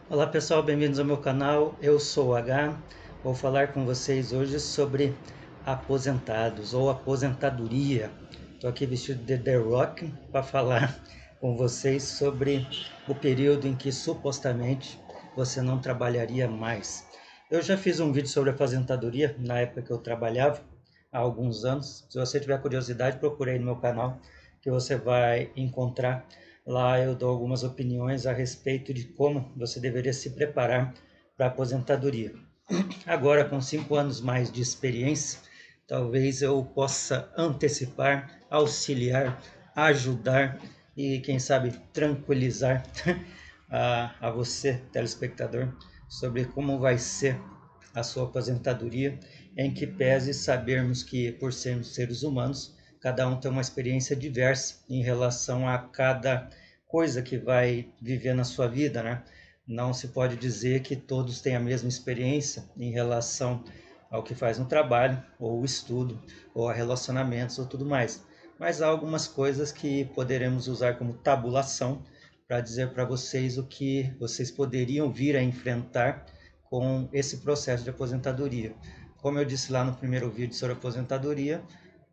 Olá pessoal, bem-vindos ao meu canal. Eu sou o H. Vou falar com vocês hoje sobre aposentados ou aposentadoria. Estou aqui vestido de The Rock para falar com vocês sobre o período em que supostamente você não trabalharia mais. Eu já fiz um vídeo sobre aposentadoria na época que eu trabalhava, há alguns anos. Se você tiver curiosidade, procure aí no meu canal que você vai encontrar. Lá eu dou algumas opiniões a respeito de como você deveria se preparar para a aposentadoria. Agora, com 5 anos mais de experiência, talvez eu possa antecipar, auxiliar, ajudar e, quem sabe, tranquilizar a você, telespectador, sobre como vai ser a sua aposentadoria, em que pese sabermos que, por sermos seres humanos, cada um tem uma experiência diversa em relação a cada coisa que vai viver na sua vida, né? Não se pode dizer que todos têm a mesma experiência em relação ao que faz no trabalho, ou estudo, ou a relacionamentos, ou tudo mais. Mas há algumas coisas que poderemos usar como tabulação para dizer para vocês o que vocês poderiam vir a enfrentar com esse processo de aposentadoria. Como eu disse lá no primeiro vídeo sobre aposentadoria,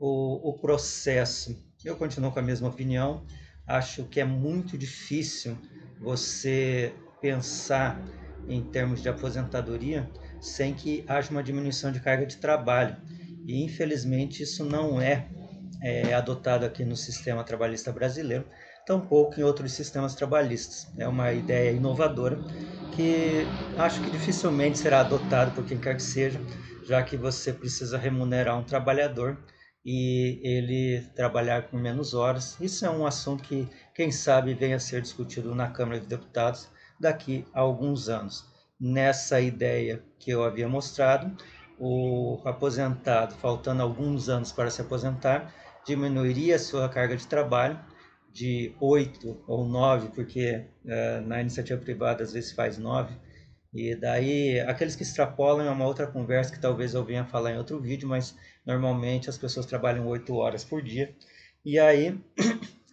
o processo, eu continuo com a mesma opinião, acho que é muito difícil você pensar em termos de aposentadoria sem que haja uma diminuição de carga de trabalho. E infelizmente isso não é adotado aqui no sistema trabalhista brasileiro, tampouco em outros sistemas trabalhistas. É uma ideia inovadora que acho que dificilmente será adotado por quem quer que seja, já que você precisa remunerar um trabalhador e ele trabalhar com menos horas. Isso é um assunto que, quem sabe, venha a ser discutido na Câmara de Deputados daqui a alguns anos. Nessa ideia que eu havia mostrado, o aposentado, faltando alguns anos para se aposentar, diminuiria a sua carga de trabalho de 8 ou 9, porque na iniciativa privada às vezes faz 9, e daí aqueles que extrapolam é uma outra conversa que talvez eu venha falar em outro vídeo, mas normalmente as pessoas trabalham 8 horas por dia, e aí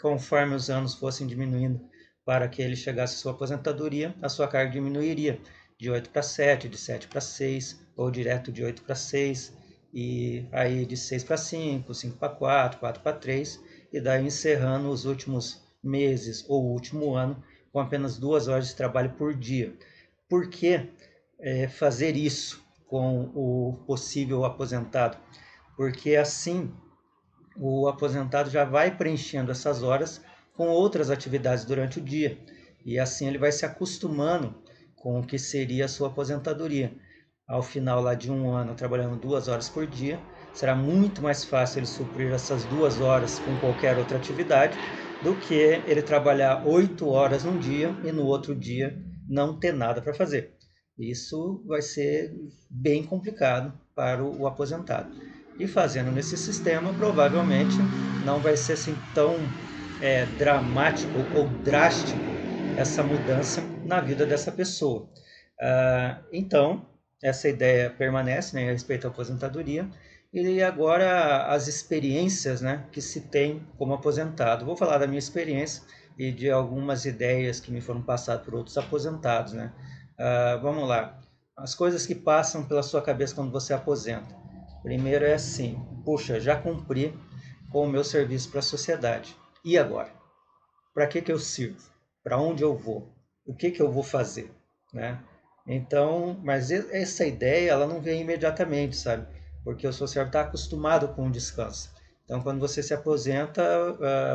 conforme os anos fossem diminuindo para que ele chegasse à sua aposentadoria, a sua carga diminuiria de 8 para 7, de 7 para 6, ou direto de 8 para 6, e aí de 6 para 5, 5 para 4, 4 para 3, e daí encerrando os últimos meses ou o último ano com apenas 2 horas de trabalho por dia. Por que fazer isso com o possível aposentado? Porque assim o aposentado já vai preenchendo essas horas com outras atividades durante o dia. E assim ele vai se acostumando com o que seria a sua aposentadoria. Ao final lá de um ano, trabalhando 2 horas por dia, será muito mais fácil ele suprir essas 2 horas com qualquer outra atividade do que ele trabalhar 8 horas num dia e no outro dia não ter nada para fazer. Isso vai ser bem complicado para o aposentado. E fazendo nesse sistema, provavelmente não vai ser assim tão dramático ou drástico essa mudança na vida dessa pessoa. Então, essa ideia permanece, né, a respeito à aposentadoria. E agora as experiências, né, que se tem como aposentado. Vou falar da minha experiência e de algumas ideias que me foram passadas por outros aposentados, né? Vamos lá. As coisas que passam pela sua cabeça quando você aposenta. Primeiro é assim: puxa, já cumpri com o meu serviço para a sociedade. E agora? Para que eu sirvo? Para onde eu vou? O que eu vou fazer? Né? Então, mas essa ideia ela não vem imediatamente, sabe? Porque o seu cérebro está acostumado com o descanso. Então, quando você se aposenta,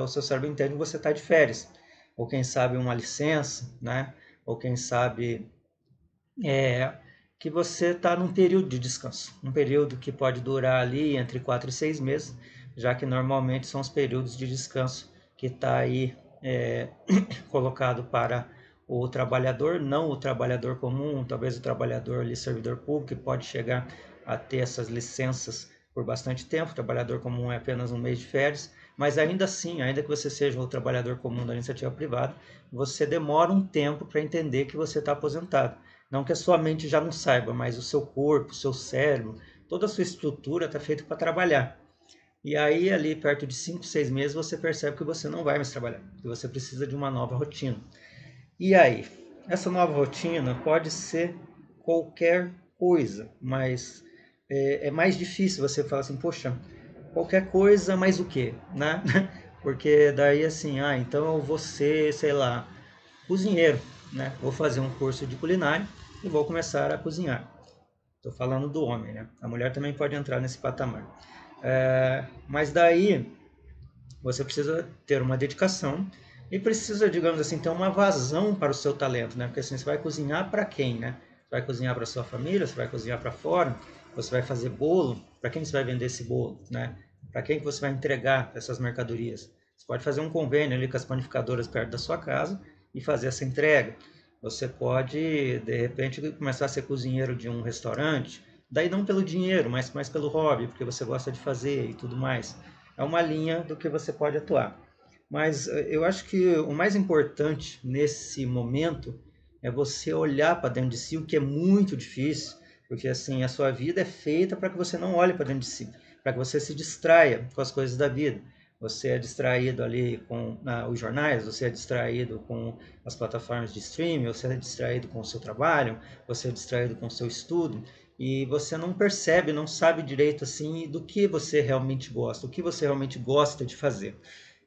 o seu cérebro entende que você está de férias. Ou quem sabe uma licença, né? Ou quem sabe é, que você está num período de descanso, um período que pode durar ali entre 4 e 6 meses, já que normalmente são os períodos de descanso que está aí colocado para o trabalhador, não o trabalhador comum, talvez o trabalhador ali, servidor público, que pode chegar a ter essas licenças por bastante tempo, o trabalhador comum é apenas um mês de férias, mas ainda assim, ainda que você seja o trabalhador comum da iniciativa privada, você demora um tempo para entender que você está aposentado. Não que a sua mente já não saiba, mas o seu corpo, o seu cérebro, toda a sua estrutura está feita para trabalhar. E aí, ali perto de 5, 6 meses, você percebe que você não vai mais trabalhar, que você precisa de uma nova rotina. E aí? essa nova rotina pode ser qualquer coisa, mas é mais difícil você falar assim, poxa, qualquer coisa, mas o quê, né? Porque daí assim, então eu vou ser, sei lá, cozinheiro, né? Vou fazer um curso de culinária e vou começar a cozinhar. Estou falando do homem, né? A mulher também pode entrar nesse patamar. Mas daí você precisa ter uma dedicação e precisa, digamos assim, ter uma vazão para o seu talento, né? Porque assim, você vai cozinhar para quem, né? Você vai cozinhar para sua família, você vai cozinhar para fora, você vai fazer bolo, para quem você vai vender esse bolo, né? Para quem que você vai entregar essas mercadorias? Você pode fazer um convênio ali com as panificadoras perto da sua casa e fazer essa entrega. Você pode, de repente, começar a ser cozinheiro de um restaurante, daí não pelo dinheiro, mas mais pelo hobby, porque você gosta de fazer e tudo mais. É uma linha do que você pode atuar. Mas eu acho que o mais importante nesse momento é você olhar para dentro de si, o que é muito difícil, porque assim, a sua vida é feita para que você não olhe para dentro de si, para que você se distraia com as coisas da vida. Você é distraído ali com os jornais, você é distraído com as plataformas de streaming, você é distraído com o seu trabalho, você é distraído com o seu estudo e você não percebe, não sabe direito assim do que você realmente gosta, o que você realmente gosta de fazer.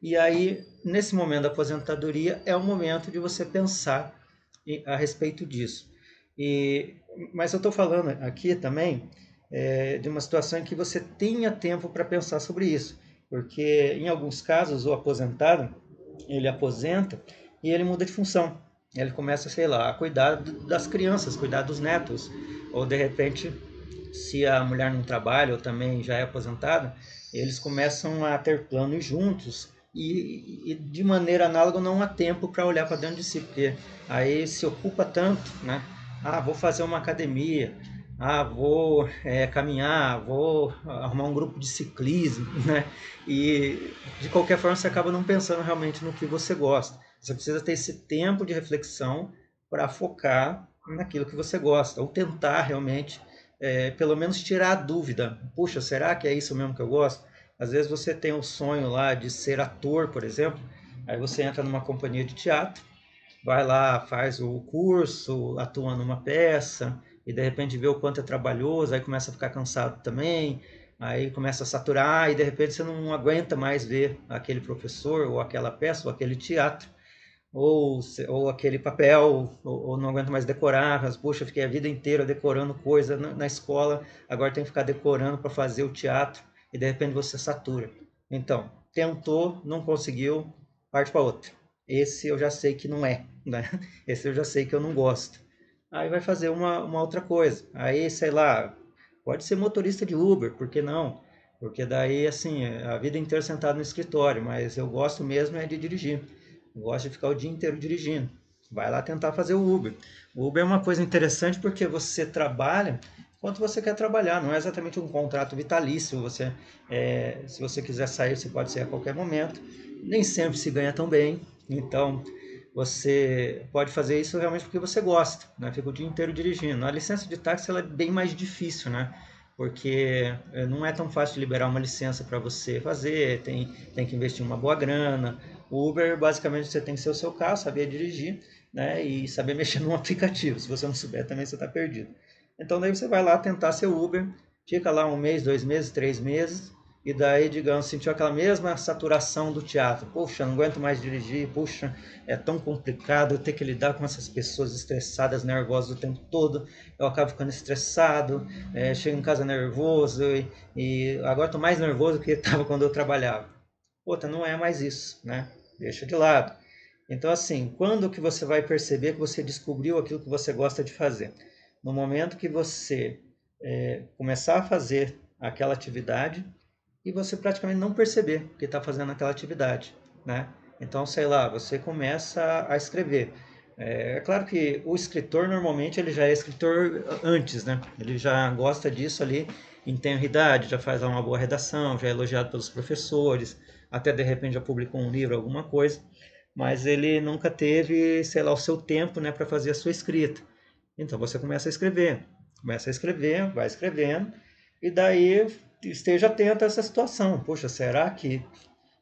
E aí, nesse momento da aposentadoria, é o momento de você pensar a respeito disso. E, mas eu estou falando aqui também de uma situação em que você tenha tempo para pensar sobre isso, porque em alguns casos o aposentado ele aposenta e ele muda de função. Ele começa, sei lá, a cuidar das crianças, cuidar dos netos, ou de repente, se a mulher não trabalha ou também já é aposentada, eles começam a ter planos juntos e de maneira análoga não há tempo para olhar para dentro de si, porque aí se ocupa tanto, né? Vou fazer uma academia, vou caminhar, vou arrumar um grupo de ciclismo, né? E de qualquer forma você acaba não pensando realmente no que você gosta. Você precisa ter esse tempo de reflexão para focar naquilo que você gosta, ou tentar realmente, pelo menos tirar a dúvida. Puxa, será que é isso mesmo que eu gosto? Às vezes você tem o sonho lá de ser ator, por exemplo, aí você entra numa companhia de teatro, vai lá, faz o curso, atua numa peça, e de repente vê o quanto é trabalhoso, aí começa a ficar cansado também, aí começa a saturar, e de repente você não aguenta mais ver aquele professor, ou aquela peça, ou aquele teatro, ou aquele papel, ou não aguento mais decorar, mas puxa, fiquei a vida inteira decorando coisa na escola, agora tem que ficar decorando para fazer o teatro, e de repente você satura. Então, tentou, não conseguiu, parte para outra. Esse eu já sei que não é, né? Esse eu já sei que eu não gosto. Aí vai fazer uma outra coisa. Aí, sei lá, pode ser motorista de Uber, por que não? Porque daí, assim, a vida inteira sentado no escritório, mas eu gosto mesmo é de dirigir. Eu gosto de ficar o dia inteiro dirigindo. Vai lá tentar fazer o Uber. O Uber é uma coisa interessante porque você trabalha quanto você quer trabalhar, não é exatamente um contrato vitalício. Se você quiser sair, você pode sair a qualquer momento. Nem sempre se ganha tão bem, então você pode fazer isso realmente porque você gosta, né? Fica o dia inteiro dirigindo. A licença de táxi ela é bem mais difícil, né? Porque não é tão fácil de liberar uma licença para você fazer, tem que investir uma boa grana. O Uber, basicamente, você tem que ser o seu carro, saber dirigir, né? E saber mexer no aplicativo. Se você não souber, também você está perdido. Então, daí você vai lá tentar ser Uber, fica lá um mês, 2 meses, 3 meses, e daí, digamos, sentiu aquela mesma saturação do teatro. Puxa, não aguento mais dirigir, puxa, é tão complicado eu ter que lidar com essas pessoas estressadas, nervosas o tempo todo. Eu acabo ficando estressado, chego em casa nervoso, e agora estou mais nervoso do que estava quando eu trabalhava. Puta, não é mais isso, né? Deixa de lado. Então, assim, quando que você vai perceber que você descobriu aquilo que você gosta de fazer? No momento que você começar a fazer aquela atividade e você praticamente não perceber que está fazendo aquela atividade, né? Então, sei lá, você começa a escrever. É claro que o escritor normalmente ele já é escritor antes, né? Ele já gosta disso ali em tenra idade, já faz uma boa redação, já é elogiado pelos professores, até de repente já publicou um livro, alguma coisa, mas ele nunca teve, sei lá, o seu tempo, né, para fazer a sua escrita. Então você começa a escrever, vai escrevendo, e daí esteja atento a essa situação. Poxa, será que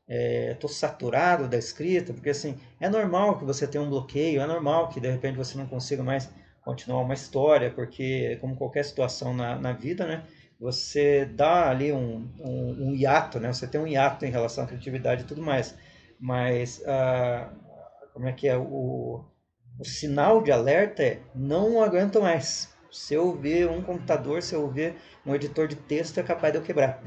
estou saturado da escrita, porque assim, é normal que você tenha um bloqueio, é normal que de repente você não consiga mais continuar uma história, porque como qualquer situação na vida, né, você dá ali um hiato, né, você tem um hiato em relação à criatividade e tudo mais, mas como é que é, o sinal de alerta é não aguento mais. Se eu ver um computador, se eu ver um editor de texto, é capaz de eu quebrar.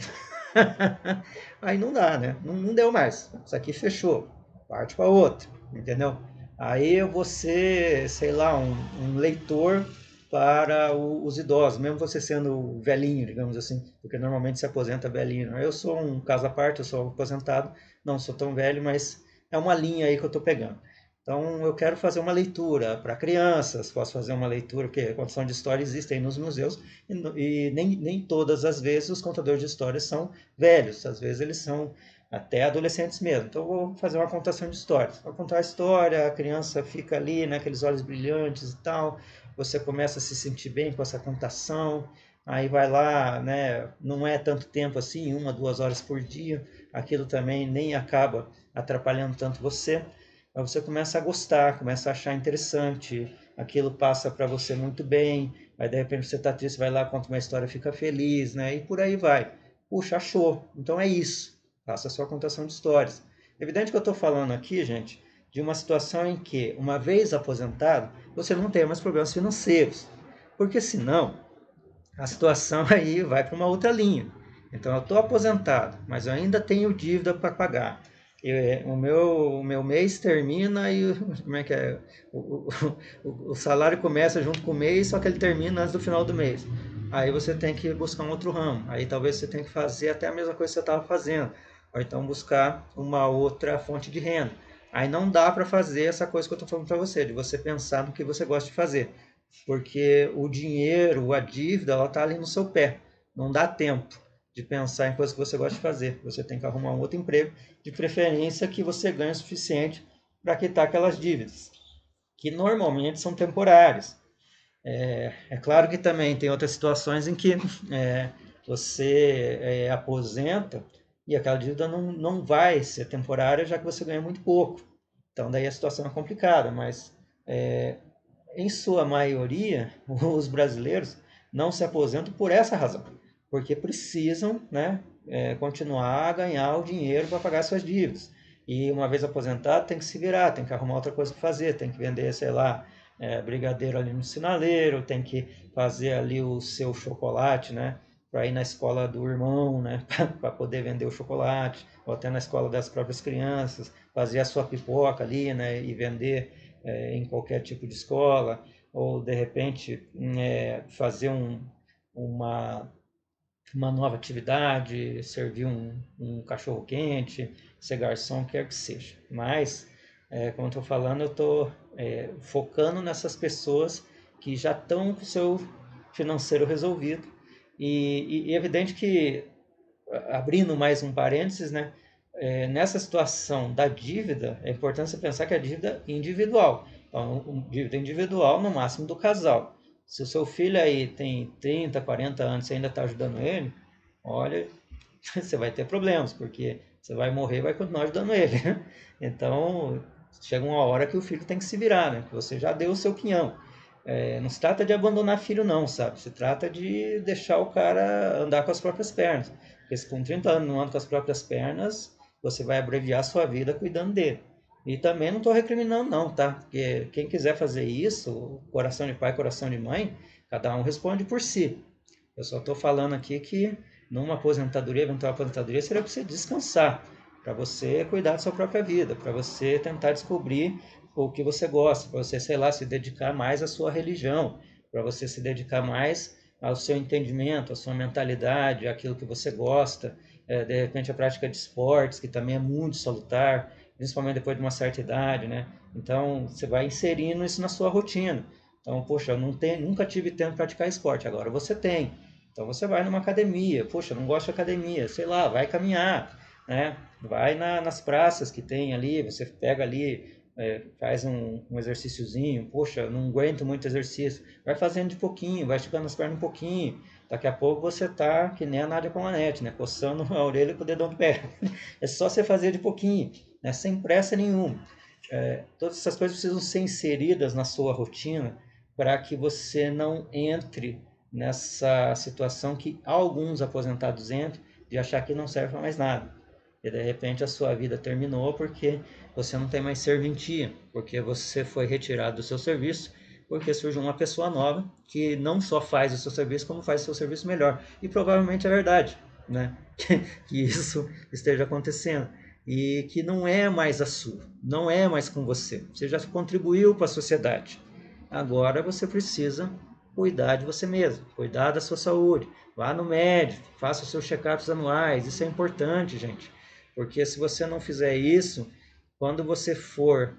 Aí não dá, né? Não deu mais. Isso aqui fechou. Parte para outro, entendeu? Aí eu vou ser, sei lá, um leitor para os idosos, mesmo você sendo velhinho, digamos assim, porque normalmente se aposenta velhinho. Eu sou um caso à parte, eu sou aposentado, não sou tão velho, mas é uma linha aí que eu estou pegando. Então eu quero fazer uma leitura para crianças, posso fazer uma leitura, porque a contação de história existe aí nos museus, e nem todas as vezes os contadores de histórias são velhos, às vezes eles são até adolescentes mesmo. Então eu vou fazer uma contação de histórias. Vou contar a história, a criança fica ali, né, aqueles olhos brilhantes e tal, você começa a se sentir bem com essa contação, aí vai lá, né, não é tanto tempo assim, 1, 2 horas por dia, aquilo também nem acaba atrapalhando tanto você. Aí você começa a gostar, começa a achar interessante, aquilo passa para você muito bem, aí de repente você está triste, vai lá, conta uma história, fica feliz, né? E por aí vai. Puxa, achou. Então é isso. Faça a sua contação de histórias. Evidente que eu estou falando aqui, gente, de uma situação em que, uma vez aposentado, você não tem mais problemas financeiros. Porque senão, a situação aí vai para uma outra linha. Então eu estou aposentado, mas eu ainda tenho dívida para pagar. O meu mês termina e como é que é? O salário começa junto com o mês, só que ele termina antes do final do mês. Aí você tem que buscar um outro ramo. Aí talvez você tenha que fazer até a mesma coisa que você estava fazendo. Ou então buscar uma outra fonte de renda. Aí não dá para fazer essa coisa que eu estou falando para você, de você pensar no que você gosta de fazer, porque o dinheiro, a dívida, ela está ali no seu pé. Não dá tempo de pensar em coisas que você gosta de fazer. Você tem que arrumar um outro emprego, de preferência que você ganhe o suficiente para quitar aquelas dívidas, que normalmente são temporárias. É claro que também tem outras situações em que você aposenta e aquela dívida não vai ser temporária, já que você ganha muito pouco. Então, daí a situação é complicada, mas em sua maioria, os brasileiros não se aposentam por essa razão, porque precisam, né, continuar a ganhar o dinheiro para pagar suas dívidas. E uma vez aposentado, tem que se virar, tem que arrumar outra coisa para fazer, tem que vender, sei lá, brigadeiro ali no sinaleiro, tem que fazer ali o seu chocolate, né, para ir na escola do irmão, né, para poder vender o chocolate, ou até na escola das próprias crianças, fazer a sua pipoca ali, né, e vender em qualquer tipo de escola, ou de repente fazer uma, uma nova atividade, servir um cachorro quente, ser garçom, quer que seja. Mas, como eu estou falando, eu estou focando nessas pessoas que já estão com o seu financeiro resolvido. E é evidente que, abrindo mais um parênteses, né? Nessa situação da dívida, é importante você pensar que a dívida é individual. Então, dívida individual no máximo do casal. Se o seu filho aí tem 30, 40 anos e você ainda está ajudando ele, olha, você vai ter problemas, porque você vai morrer e vai continuar ajudando ele. Então, chega uma hora que o filho tem que se virar, né? Que você já deu o seu quinhão. Não se trata de abandonar filho, não, sabe? Se trata de deixar o cara andar com as próprias pernas. Porque se com 30 anos não anda com as próprias pernas, você vai abreviar a sua vida cuidando dele. E também não estou recriminando, não, tá? Porque quem quiser fazer isso, coração de pai, coração de mãe, cada um responde por si. Eu só estou falando aqui que numa aposentadoria, eventual aposentadoria, seria para você descansar, para você cuidar da sua própria vida, para você tentar descobrir o que você gosta, para você, sei lá, se dedicar mais à sua religião, para você se dedicar mais ao seu entendimento, à sua mentalidade, àquilo que você gosta, de repente a prática de esportes, que também é muito salutar, principalmente depois de uma certa idade, né? Então, você vai inserindo isso na sua rotina. Então, poxa, eu nunca tive tempo para praticar esporte, agora você tem. Então você vai numa academia, poxa, não gosto de academia, sei lá, vai caminhar, né? Vai nas praças que tem ali, você pega ali faz um exercíciozinho, poxa, não aguento muito exercício, vai fazendo de pouquinho, vai esticando as pernas um pouquinho, daqui a pouco você tá que nem a Nádia Comaneci, né, coçando a orelha com o dedão do pé. É só você fazer de pouquinho, né, sem pressa nenhuma. Todas essas coisas precisam ser inseridas na sua rotina para que você não entre nessa situação que alguns aposentados entram de achar que não serve para mais nada. E de repente a sua vida terminou porque você não tem mais serventia, porque você foi retirado do seu serviço, porque surgiu uma pessoa nova que não só faz o seu serviço, como faz o seu serviço melhor. E provavelmente é verdade, né? Que isso esteja acontecendo. E que não é mais a sua, não é mais com você. Você já contribuiu para a sociedade. Agora você precisa cuidar de você mesmo, cuidar da sua saúde. Vá no médico, faça os seus check-ups anuais. Isso é importante, gente. Porque se você não fizer isso, quando você for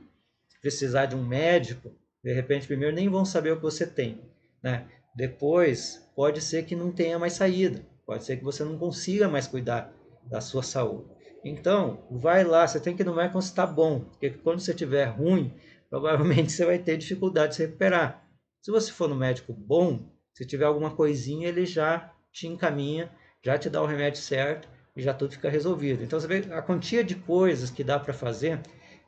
precisar de um médico, de repente, primeiro nem vão saber o que você tem, né? Depois, pode ser que não tenha mais saída, pode ser que você não consiga mais cuidar da sua saúde. Então, vai lá, você tem que ir no médico quando está bom, porque quando você estiver ruim, provavelmente você vai ter dificuldade de se recuperar. Se você for no médico bom, se tiver alguma coisinha, ele já te encaminha, já te dá o remédio certo e já tudo fica resolvido. Então, você vê a quantia de coisas que dá para fazer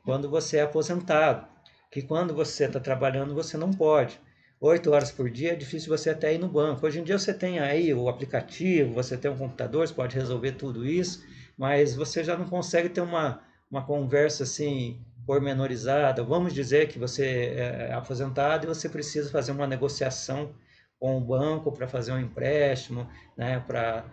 quando você é aposentado, que quando você está trabalhando você não pode. 8 horas por dia é difícil você até ir no banco. Hoje em dia você tem aí o aplicativo, você tem um computador, você pode resolver tudo isso, mas você já não consegue ter uma conversa assim pormenorizada. Vamos dizer que você é aposentado e você precisa fazer uma negociação com o banco para fazer um empréstimo, né, para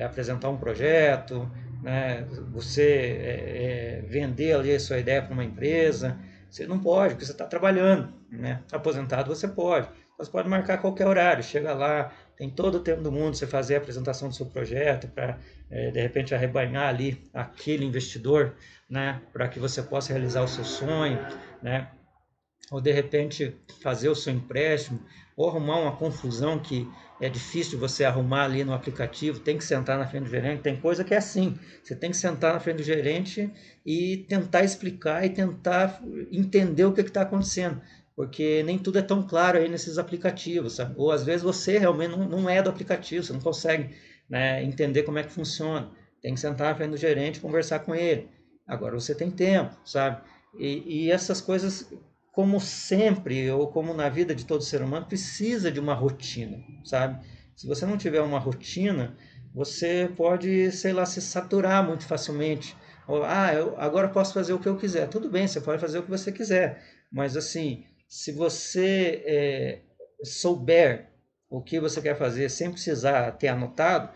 apresentar um projeto, né, você vender ali a sua ideia para uma empresa. Você não pode, porque você está trabalhando, né? Aposentado você pode. Você pode marcar qualquer horário, chega lá, tem todo o tempo do mundo você fazer a apresentação do seu projeto para, de repente, arrebanhar ali aquele investidor, né? Para que você possa realizar o seu sonho, né? Ou de repente fazer o seu empréstimo, ou arrumar uma confusão que é difícil você arrumar ali no aplicativo, tem que sentar na frente do gerente, tem coisa que é assim, você tem que sentar na frente do gerente e tentar explicar e tentar entender o que está acontecendo, porque nem tudo é tão claro aí nesses aplicativos, sabe? Ou às vezes você realmente não é do aplicativo, você não consegue, né, entender como é que funciona, tem que sentar na frente do gerente e conversar com ele. Agora você tem tempo, sabe? E essas coisas, como sempre, ou como na vida de todo ser humano, precisa de uma rotina, sabe? Se você não tiver uma rotina, você pode, sei lá, se saturar muito facilmente. Ou, eu agora posso fazer o que eu quiser. Tudo bem, você pode fazer o que você quiser, mas assim, se você souber o que você quer fazer sem precisar ter anotado,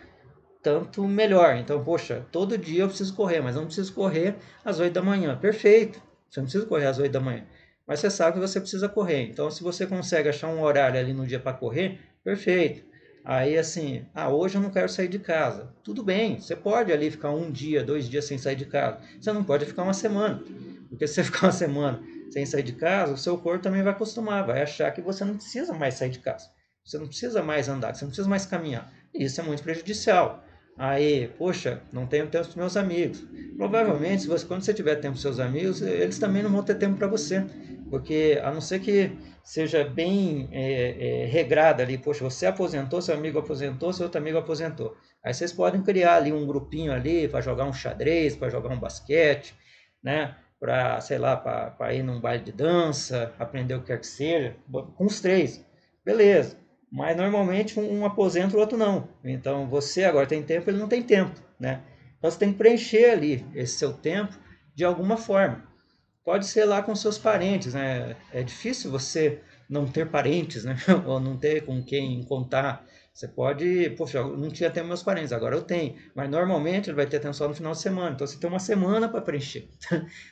tanto melhor. Então, poxa, todo dia eu preciso correr, mas não preciso correr às 8 da manhã. Perfeito. Você não precisa correr às 8 da manhã. Mas você sabe que você precisa correr. Então, se você consegue achar um horário ali no dia para correr, perfeito. Aí, assim, hoje eu não quero sair de casa. Tudo bem, você pode ali ficar um dia, 2 dias sem sair de casa. Você não pode ficar uma semana. Porque se você ficar uma semana sem sair de casa, o seu corpo também vai acostumar, vai achar que você não precisa mais sair de casa. Você não precisa mais andar, você não precisa mais caminhar. E isso é muito prejudicial. Aí, poxa, não tenho tempo para os meus amigos. Provavelmente, se você, quando você tiver tempo para seus amigos, eles também não vão ter tempo para você. Porque, a não ser que seja bem regrada ali, poxa, você aposentou, seu amigo aposentou, seu outro amigo aposentou. Aí vocês podem criar ali um grupinho ali para jogar um xadrez, para jogar um basquete, né? Para, sei lá, para ir num baile de dança, aprender o que quer que seja, com os três. Beleza. Mas normalmente um aposenta, o outro não. Então você agora tem tempo, ele não tem tempo, né? Então você tem que preencher ali esse seu tempo de alguma forma. Pode ser lá com seus parentes, né? É difícil você não ter parentes, né? Ou não ter com quem contar. Você pode, poxa, eu não tinha tempo meus parentes, agora eu tenho. Mas normalmente ele vai ter tempo só no final de semana. Então você tem uma semana para preencher.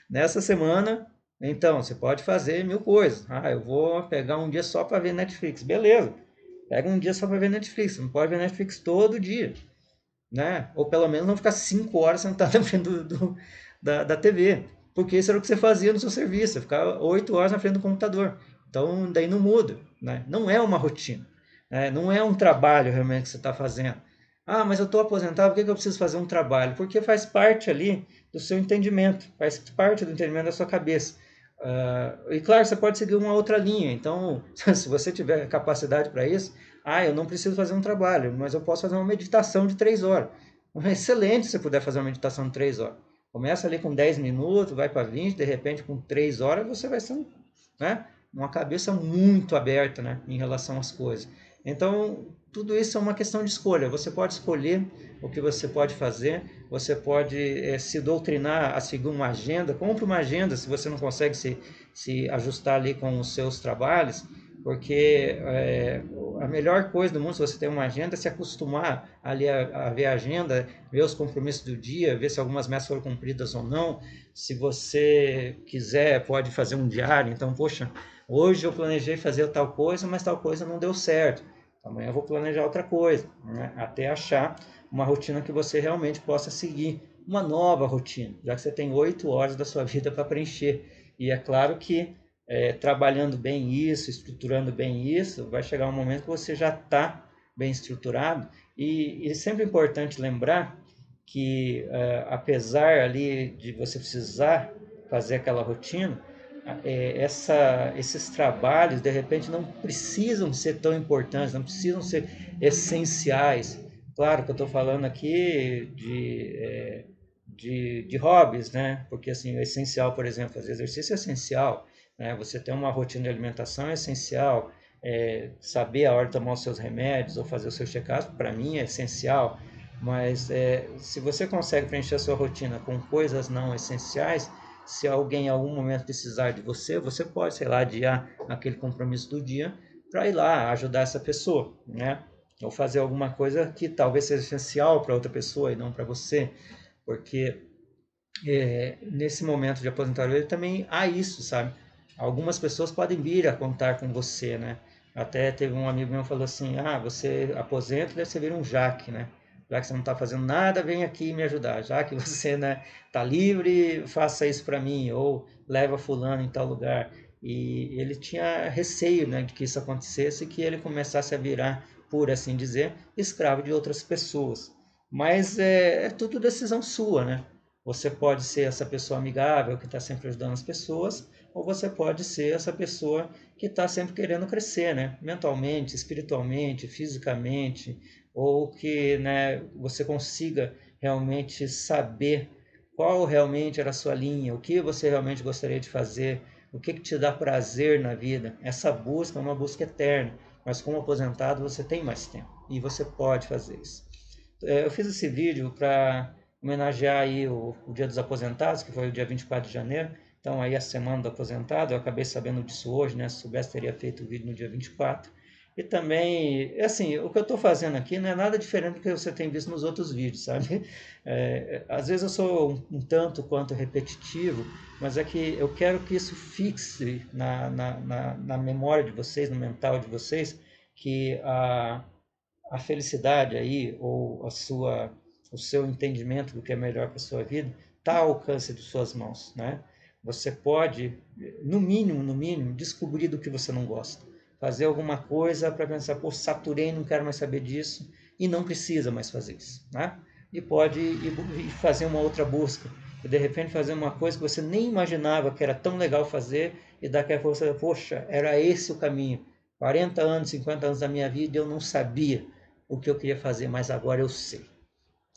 Nessa semana, então, você pode fazer mil coisas. Eu vou pegar um dia só para ver Netflix. Beleza. Pega um dia só para ver Netflix. Você não pode ver Netflix todo dia, né? Ou pelo menos não ficar 5 horas sentado na frente da TV. Porque isso era o que você fazia no seu serviço. Você ficava 8 horas na frente do computador. Então, daí não muda, né? Não é uma rotina, né? Não é um trabalho realmente que você está fazendo. Mas eu estou aposentado, por que eu preciso fazer um trabalho? Porque faz parte ali do seu entendimento, faz parte do entendimento da sua cabeça. E claro, você pode seguir uma outra linha. Então, se você tiver capacidade para isso, eu não preciso fazer um trabalho, mas eu posso fazer uma meditação de 3 horas. É excelente se você puder fazer uma meditação de 3 horas. Começa ali com 10 minutos, vai para 20, de repente com 3 horas você vai ser né, uma cabeça muito aberta, né, em relação às coisas. Então, tudo isso é uma questão de escolha. Você pode escolher o que você pode fazer, você pode se doutrinar a seguir uma agenda. Compre uma agenda se você não consegue se ajustar ali com os seus trabalhos, porque a melhor coisa do mundo, se você tem uma agenda, é se acostumar ali a ver a agenda, ver os compromissos do dia, ver se algumas metas foram cumpridas ou não. Se você quiser, pode fazer um diário. Então, poxa, hoje eu planejei fazer tal coisa, mas tal coisa não deu certo. Amanhã eu vou planejar outra coisa, né? Até achar uma rotina que você realmente possa seguir, uma nova rotina, já que você tem 8 horas da sua vida para preencher. E é claro que trabalhando bem isso, estruturando bem isso, vai chegar um momento que você já está bem estruturado. E é sempre importante lembrar que, apesar ali de você precisar fazer aquela rotina, esses trabalhos, de repente, não precisam ser tão importantes, não precisam ser essenciais. Claro que eu estou falando aqui de hobbies, né? Porque assim, o essencial, por exemplo, fazer exercício é essencial, né? Você ter uma rotina de alimentação é essencial, saber a hora de tomar os seus remédios ou fazer o seu check-up, para mim é essencial. Mas se você consegue preencher a sua rotina com coisas não essenciais, se alguém em algum momento precisar de você, você pode, sei lá, adiar aquele compromisso do dia para ir lá ajudar essa pessoa, né? Ou fazer alguma coisa que talvez seja essencial para outra pessoa e não para você, porque nesse momento de aposentadoria também há isso, sabe? Algumas pessoas podem vir a contar com você, né? Até teve um amigo meu que falou assim, você aposenta, deve ser vir um Jaque, né? Já que você não está fazendo nada, vem aqui me ajudar. Já que você, né, tá livre, faça isso para mim, ou leva fulano em tal lugar. E ele tinha receio, né, de que isso acontecesse e que ele começasse a virar, por assim dizer, escravo de outras pessoas. Mas é tudo decisão sua, né? Você pode ser essa pessoa amigável que está sempre ajudando as pessoas, ou você pode ser essa pessoa que está sempre querendo crescer, né? Mentalmente, espiritualmente, fisicamente, ou que, né, você consiga realmente saber qual realmente era a sua linha, o que você realmente gostaria de fazer, o que te dá prazer na vida. Essa busca é uma busca eterna, mas como aposentado você tem mais tempo e você pode fazer isso. Eu fiz esse vídeo para homenagear aí o Dia dos Aposentados, que foi o dia 24 de janeiro. Então aí a semana do aposentado, eu acabei sabendo disso hoje, né? Se soubesse, teria feito o vídeo no dia 24. E também, assim, o que eu estou fazendo aqui não é nada diferente do que você tem visto nos outros vídeos, sabe? Às vezes eu sou um tanto quanto repetitivo, mas é que eu quero que isso fixe na memória de vocês, no mental de vocês, que a felicidade aí, ou o seu entendimento do que é melhor para a sua vida, está ao alcance de suas mãos, né? Você pode, no mínimo, descobrir do que você não gosta. Fazer alguma coisa para pensar, pô, saturei, não quero mais saber disso, e não precisa mais fazer isso, né? E pode ir fazer uma outra busca, e de repente fazer uma coisa que você nem imaginava que era tão legal fazer, e daqui a pouco você, poxa, era esse o caminho. 40 anos, 50 anos da minha vida, eu não sabia o que eu queria fazer, mas agora eu sei.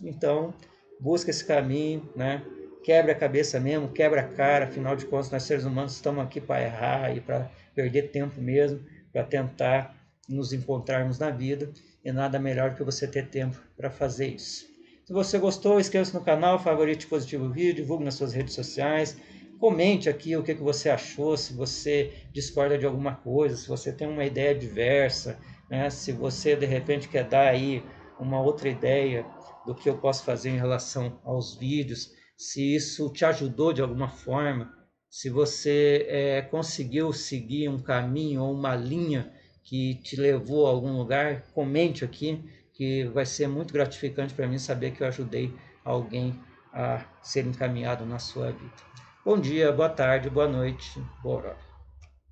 Então, busca esse caminho, né? Quebra a cabeça mesmo, quebra a cara, afinal de contas, nós seres humanos estamos aqui para errar e para perder tempo mesmo, para tentar nos encontrarmos na vida, e nada melhor do que você ter tempo para fazer isso. Se você gostou, inscreva-se no canal, favorite positivo o vídeo, divulgue nas suas redes sociais, comente aqui o que você achou, se você discorda de alguma coisa, se você tem uma ideia diversa, né? Se você de repente quer dar aí uma outra ideia do que eu posso fazer em relação aos vídeos, se isso te ajudou de alguma forma, se você conseguiu seguir um caminho ou uma linha que te levou a algum lugar, comente aqui, que vai ser muito gratificante para mim saber que eu ajudei alguém a ser encaminhado na sua vida. Bom dia, boa tarde, boa noite, boa hora.